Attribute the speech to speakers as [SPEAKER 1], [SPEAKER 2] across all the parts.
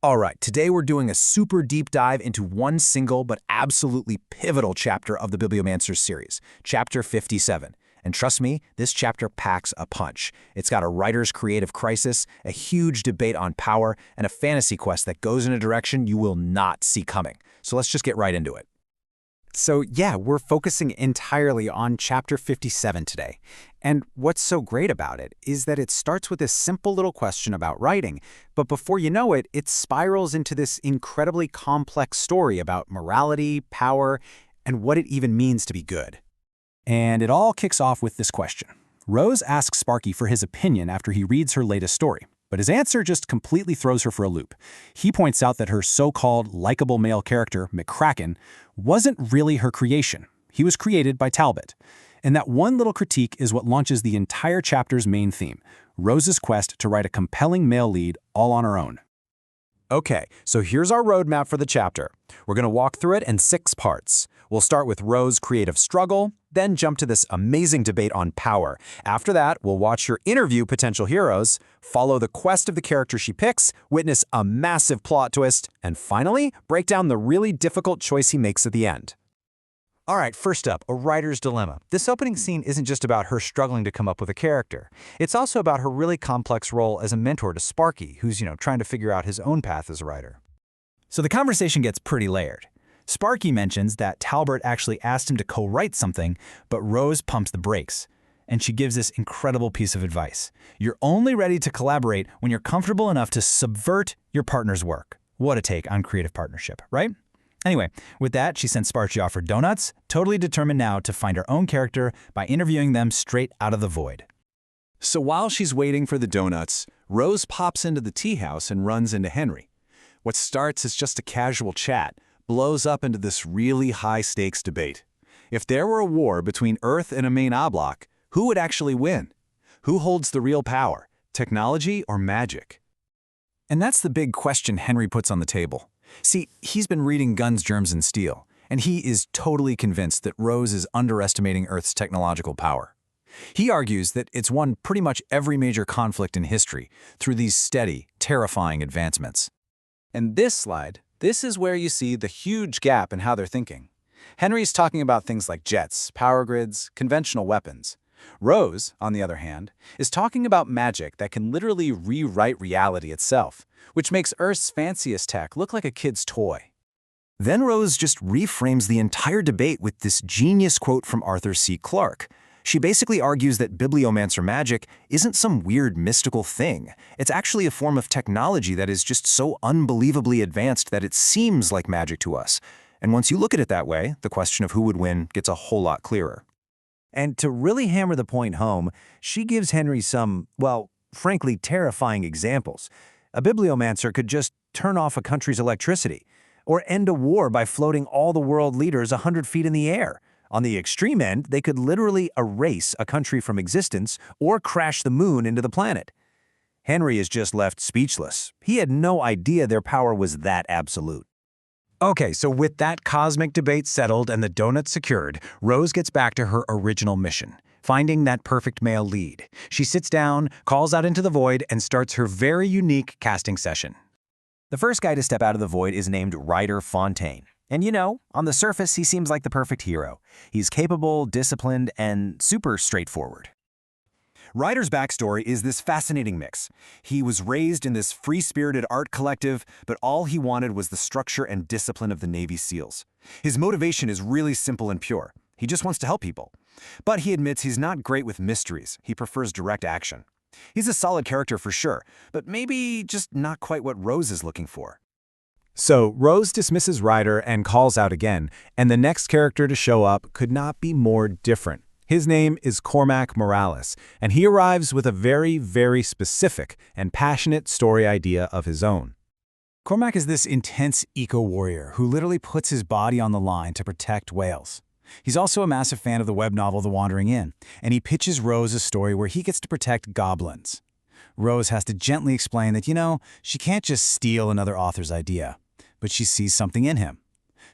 [SPEAKER 1] All right, today we're doing a super deep dive into one single but absolutely pivotal chapter of the Bibliomancers series, Chapter 57. And trust me, this chapter packs a punch. It's got a writer's creative crisis, a huge debate on power, and a fantasy quest that goes in a direction you will not see coming. So let's just get right into it.
[SPEAKER 2] So yeah, we're focusing entirely on Chapter 57 today. And what's so great about it is that it starts with this simple little question about writing, but before you know it, it spirals into this incredibly complex story about morality, power, and what it even means to be good.
[SPEAKER 1] And it all kicks off with this question. Rose asks Sparky for his opinion after he reads her latest story, but his answer just completely throws her for a loop. He points out that her so-called likable male character, McCracken, wasn't really her creation. He was created by Talbot. And that one little critique is what launches the entire chapter's main theme, Rose's quest to write a compelling male lead all on her own. Okay, so here's our roadmap for the chapter. We're going to walk through it in 6 parts. We'll start with Rose's creative struggle, then jump to this amazing debate on power. After that, we'll watch her interview potential heroes, follow the quest of the character she picks, witness a massive plot twist, and finally, break down the really difficult choice he makes at the end.
[SPEAKER 3] All right, first up, a writer's dilemma. This opening scene isn't just about her struggling to come up with a character. It's also about her really complex role as a mentor to Sparky, who's, trying to figure out his own path as a writer.
[SPEAKER 1] So the conversation gets pretty layered. Sparky mentions that Talbot actually asked him to co-write something, but Rose pumps the brakes. And she gives this incredible piece of advice. You're only ready to collaborate when you're comfortable enough to subvert your partner's work. What a take on creative partnership, right? Anyway, with that, she sent Sparky off for donuts, totally determined now to find her own character by interviewing them straight out of the void. So while she's waiting for the donuts, Rose pops into the tea house and runs into Henry. What starts as just a casual chat blows up into this really high-stakes debate. If there were a war between Earth and a main oblak, who would actually win? Who holds the real power, technology or magic? And that's the big question Henry puts on the table. See, he's been reading Guns, Germs, and Steel, and he is totally convinced that Rose is underestimating Earth's technological power. He argues that it's won pretty much every major conflict in history through these steady, terrifying advancements. And this slide, this is where you see the huge gap in how they're thinking. Henry's talking about things like jets, power grids, conventional weapons. Rose, on the other hand, is talking about magic that can literally rewrite reality itself, which makes Earth's fanciest tech look like a kid's toy. Then Rose just reframes the entire debate with this genius quote from Arthur C. Clarke. She basically argues that bibliomancer magic isn't some weird mystical thing. It's actually a form of technology that is just so unbelievably advanced that it seems like magic to us. And once you look at it that way, the question of who would win gets a whole lot clearer.
[SPEAKER 3] And to really hammer the point home, she gives Henry some, well, frankly terrifying examples. A bibliomancer could just turn off a country's electricity, or end a war by floating all the world leaders 100 feet in the air. On the extreme end, they could literally erase a country from existence or crash the moon into the planet. Henry is just left speechless. He had no idea their power was that absolute.
[SPEAKER 1] Okay, so with that cosmic debate settled and the donuts secured, Rose gets back to her original mission, finding that perfect male lead. She sits down, calls out into the void, and starts her very unique casting session. The first guy to step out of the void is named Ryder Fontaine. And on the surface, he seems like the perfect hero. He's capable, disciplined, and super straightforward. Ryder's backstory is this fascinating mix. He was raised in this free-spirited art collective, but all he wanted was the structure and discipline of the Navy SEALs. His motivation is really simple and pure. He just wants to help people. But he admits he's not great with mysteries. He prefers direct action. He's a solid character for sure, but maybe just not quite what Rose is looking for. So Rose dismisses Ryder and calls out again, and the next character to show up could not be more different. His name is Cormac Morales, and he arrives with a very, very specific and passionate story idea of his own. Cormac is this intense eco-warrior who literally puts his body on the line to protect whales. He's also a massive fan of the web novel The Wandering Inn, and he pitches Rose a story where he gets to protect goblins. Rose has to gently explain that, she can't just steal another author's idea, but she sees something in him.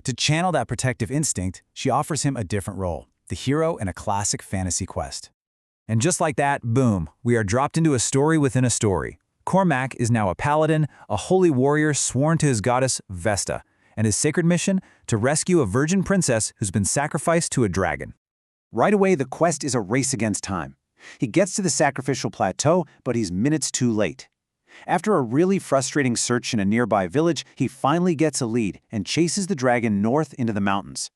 [SPEAKER 1] To channel that protective instinct, she offers him a different role, the hero in a classic fantasy quest. And just like that, boom, we are dropped into a story within a story. Cormac is now a paladin, a holy warrior sworn to his goddess Vesta, and his sacred mission to rescue a virgin princess who's been sacrificed to a dragon.
[SPEAKER 2] Right away, the quest is a race against time. He gets to the sacrificial plateau, but he's minutes too late. After a really frustrating search in a nearby village, he finally gets a lead and chases the dragon north into the mountains.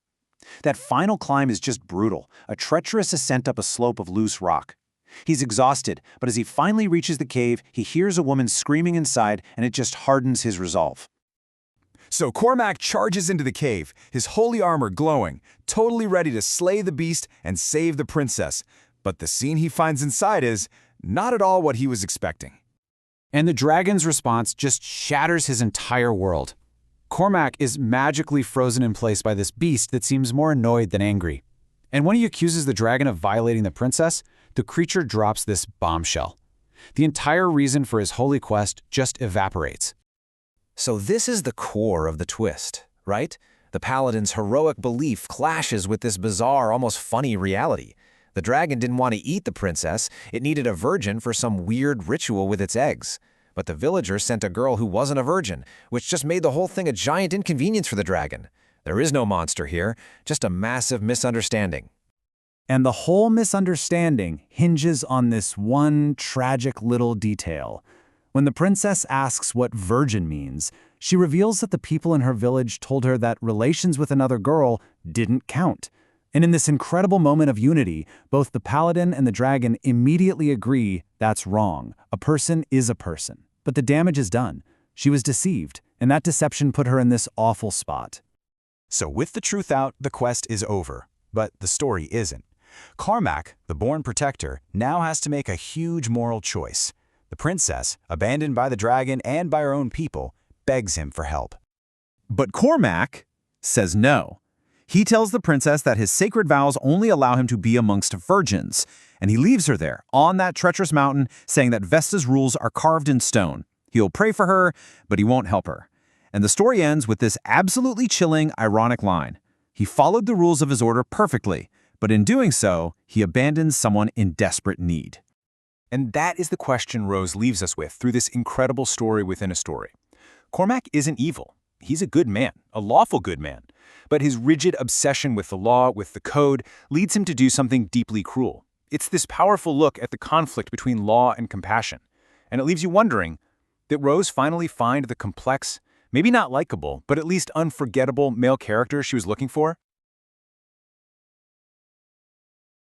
[SPEAKER 2] That final climb is just brutal, a treacherous ascent up a slope of loose rock. He's exhausted, but as he finally reaches the cave, he hears a woman screaming inside, and it just hardens his resolve.
[SPEAKER 4] So Cormac charges into the cave, his holy armor glowing, totally ready to slay the beast and save the princess. But the scene he finds inside is not at all what he was expecting.
[SPEAKER 2] And the dragon's response just shatters his entire world. Cormac is magically frozen in place by this beast that seems more annoyed than angry. And when he accuses the dragon of violating the princess, the creature drops this bombshell. The entire reason for his holy quest just evaporates.
[SPEAKER 3] So this is the core of the twist, right? The paladin's heroic belief clashes with this bizarre, almost funny reality. The dragon didn't want to eat the princess, it needed a virgin for some weird ritual with its eggs. But the villagers sent a girl who wasn't a virgin, which just made the whole thing a giant inconvenience for the dragon. There is no monster here, just a massive misunderstanding.
[SPEAKER 1] And the whole misunderstanding hinges on this one tragic little detail. When the princess asks what virgin means, she reveals that the people in her village told her that relations with another girl didn't count. And in this incredible moment of unity, both the paladin and the dragon immediately agree that's wrong. A person is a person. But the damage is done. She was deceived, and that deception put her in this awful spot.
[SPEAKER 4] So with the truth out, the quest is over. But the story isn't. Cormac, the born protector, now has to make a huge moral choice. The princess, abandoned by the dragon and by her own people, begs him for help.
[SPEAKER 5] But Cormac says no. He tells the princess that his sacred vows only allow him to be amongst virgins, and he leaves her there, on that treacherous mountain, saying that Vesta's rules are carved in stone. He'll pray for her, but he won't help her. And the story ends with this absolutely chilling, ironic line. He followed the rules of his order perfectly, but in doing so, he abandons someone in desperate need.
[SPEAKER 4] And that is the question Rose leaves us with through this incredible story within a story. Cormac isn't evil. He's a good man, a lawful good man. But his rigid obsession with the law, with the code, leads him to do something deeply cruel. It's this powerful look at the conflict between law and compassion. And it leaves you wondering, did Rose finally find the complex, maybe not likable, but at least unforgettable male character she was looking for?